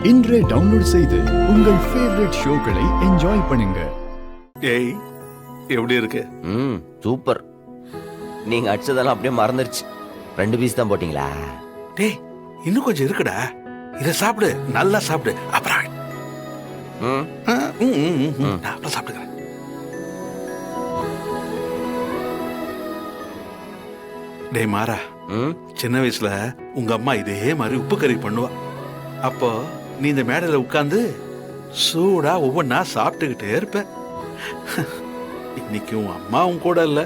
இன்றே டவுன்லோட் செய்து உங்கள் ஃபேவரட் ஷோக்களை என்ஜாய் பண்ணுங்க. ஏய் எப்படி இருக்கு? சூப்பர். நீங்க அடிச்சதெல்லாம் அப்படியே மறந்துருச்சு. 2 பீஸ் தான் போட்டீங்களா? டேய் இன்னும் கொஞ்சம் இருக்குடா, இத சாப்பிடு, நல்லா சாப்பிடு. அப்புறம் நான் அப்புறம் சாப்பிட்டுக்கிறேன். டேய் மாறா, சின்ன வயசுல உங்க அம்மா இதே மாதிரி உப்பு கறி பண்ணுவா. அப்போ நீ இந்த மேடையில உட்கார்ந்து சூடா ஒவ்வொன்னா சாப்பிட்டுக்கிட்டே இருப்ப. இன்னைக்கு உன் அம்மா உன் கூட இல்ல,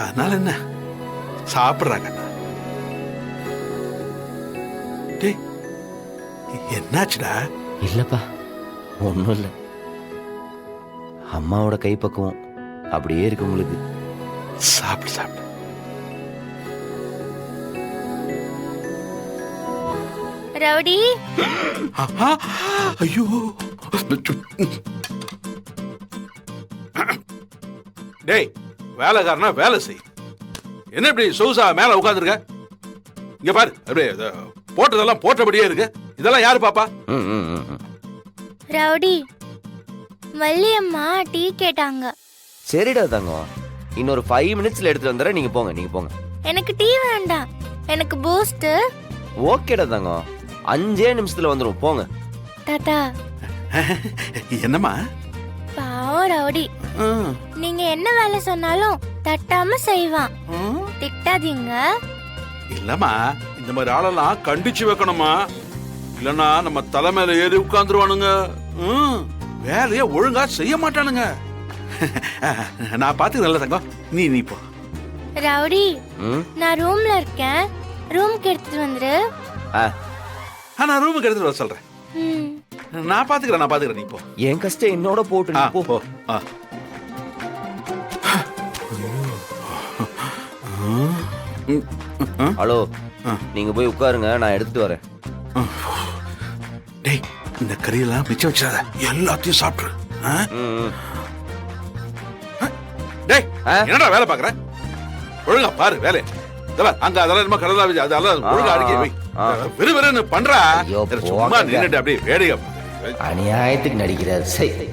அதனால என்ன சாப்பிடுறாங்க. டேய் என்னாச்சுடா? இல்லப்பா, ஒன்றும் இல்லை. அம்மாவோட கைப்பக்குவம் அப்படியே இருக்கு உங்களுக்கு. சாப்பிடு சாப்பிடு. ரவுடி, ஐயோ டேய், வேலைக்காரனா வேலை செய். என்ன இப்படி சொகுசா மேல உட்கார்ந்துருக்க? இங்க பாரு, அப்படியே போட்டதெல்லாம் போட்டபடியே இருக்கு. இதெல்லாம் யாரு பாப்பா? ரவுடி, வள்ளியம்மா டீ கேட்டாங்க. சரிடா தங்கம், இன்னொரு 5 மினிட்ஸ்ல எடுத்துட்டு வந்துடுறேன். நீங்க போங்க. எனக்கு டீ வேண்டாம், எனக்கு பூஸ்ட். ஓகேடா தங்கம், 5 நிமிஷத்துல வந்துரும். போங்க. தாத்தா. என்னம்மா? பாவம் ரவுடி, நீங்க என்ன வேலை சொன்னாலும் தட்டாம செய்வான். திட்டாதீங்க. இல்லம்மா, இந்த மாதிரி ஆளெல்லாம் கண்டிச்சு வைக்கணுமா, இல்லன்னா நம்ம தலைமையில ஏறி உட்கார்ந்துருவானுங்க. வேலைய ஒழுங்கா செய்ய மாட்டானுங்க. நான் பாத்துக்கிறேன்ல தங்கம், நீ போ. ரவுடி, நான் ரூம்ல இருக்கேன், ரூம்க்கு எடுத்துட்டு வந்துரு. நான் ரூமுக்கு எடுத்துட்டு வர சொல்றேன். நான் பாத்துக்கிறேன், நீ போ. என் கஷ்டம் என்னோட போட்டு நீ போ. ஹலோ, நீங்க போய் உட்காருங்க, நான் எடுத்துட்டு வரேன். டேய், இந்த கறியெல்லாம் மிச்சம் வச்சாத, எல்லாத்தையும் சாப்பிடு. டேய், என்னடா வேலை பாக்குற? ஒழுங்கா பாரு வேலை. அங்க அதெல்லாம் என்ன கடலா வச்சு அதெல்லாம் ஒழுங்கா அடிக்க வை. விறுவிறுன்னு பண்றா. சும்மா நின்னுட்டு அப்படியே வேடிக்கை. அநியாயத்துக்கு நடிக்கிறார். சரி.